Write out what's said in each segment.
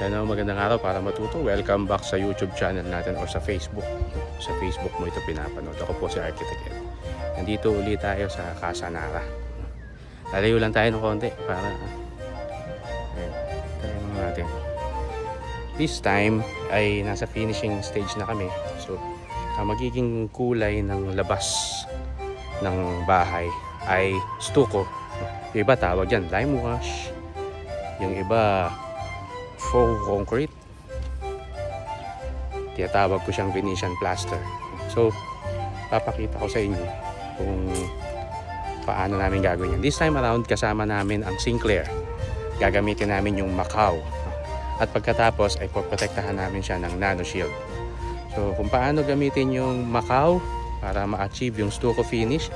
Sana magandang araw para matuto. Welcome back sa YouTube channel natin or sa Facebook. Sa Facebook mo ito pinapanood. Ako po si Architect Ed. Nandito ulit tayo sa Casa Nara. Lalayo lang tayo ng konti para tayo natin. This time ay nasa finishing stage na kami. So, ang magiging kulay ng labas ng bahay ay stucco. Yung iba tawag dyan lime wash. Yung iba faux concrete. Tinatawag ko siyang Venetian plaster. So, papakita ko sa inyo kung paano namin gagawin yan. This time around, kasama namin ang Sinclair. Gagamitin namin yung Macau. At pagkatapos ay poprotektahan namin siya ng Nano Shield. So, kung paano gamitin yung Macau para ma-achieve yung stucco finish,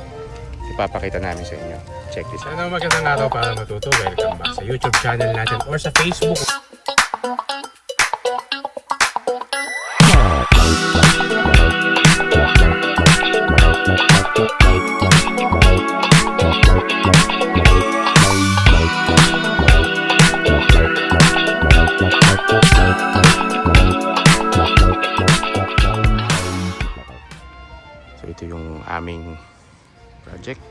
ipapakita namin sa inyo. Check this out. Ano magandang araw para matuto. Welcome back sa YouTube channel natin or sa Facebook. So ito yung aming project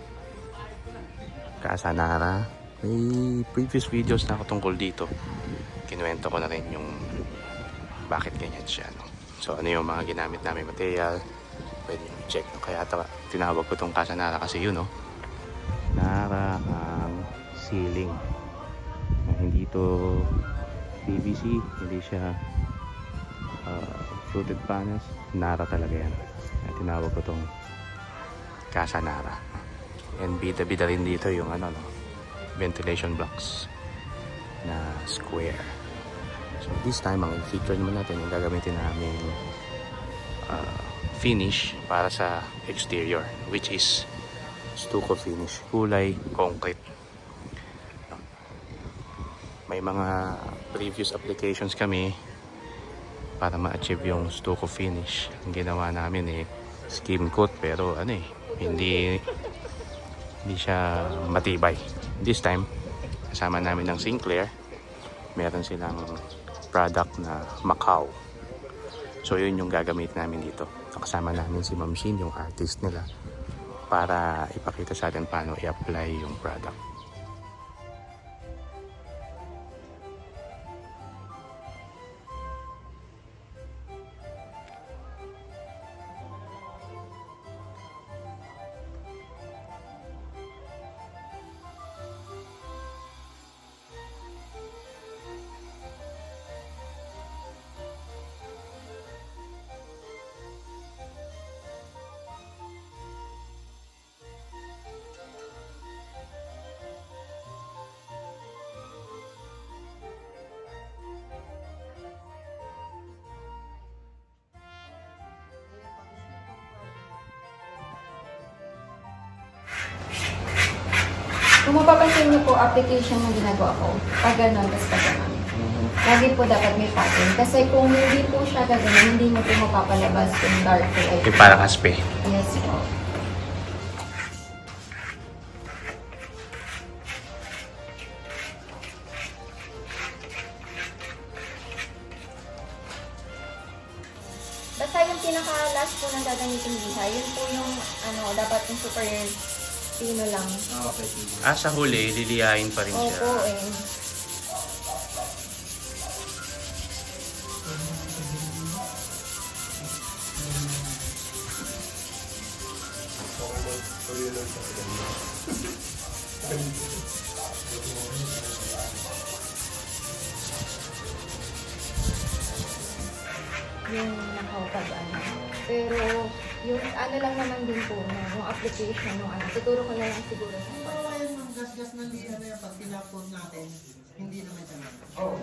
Casa Nara. May previous videos na ako tungkol dito. Kinuwento ko na rin yung bakit ganyan siya, no? So ano yung mga ginamit namin material, pwede nyo i-check, no? Kaya tinawag ko itong Casa Nara kasi yun, no? Nara ang ceiling. Hindi ito PVC, hindi siya fluted panels. Nara talaga yan. Kaya tinawag ko itong Casa Nara. And bida-bida rin dito yung ano, no, ventilation blocks na square. So this time ang i-feature naman natin yung gagamitin namin finish para sa exterior, which is stucco finish, kulay concrete. May mga previous applications kami para ma-achieve yung stucco finish. Ang ginawa namin skim coat, pero hindi siya matibay. This time kasama namin ng Sinclair. Meron silang product na Macau. So yun yung gagamit namin dito. Kasama namin si Ma'am Shin, yung artist nila, para ipakita sa atin paano i-apply yung product. Kung mapapansin niyo po, application na ginagawa ko, pag gano'n, tapos pag gano'n. Lagi po dapat may pattern. Kasi kung hindi po siya gagawin, hindi mo po mapapalabas yung dark light. Yung parang aspe. Yes po. Basta yung pinaka-last po na gagamitin liha, yun po yung dapat yung super pino lang. Okay. Sa huli, liliyain pa rin siya. Opo yung nakapag Pero yung lang naman din po yung application tuturo ko na lang siguro. Oo, yung gas-gas na liha na yan, pag tinapon natin, hindi naman siya natin. Oo,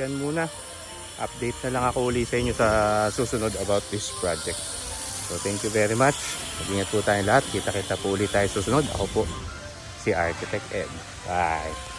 yan muna. Update na lang ako uli sa inyo sa susunod about this project. So thank you very much. Mag-ingat po tayong lahat. Kita-kita po ulit tayo susunod. Ako po si Architect Ed. Bye!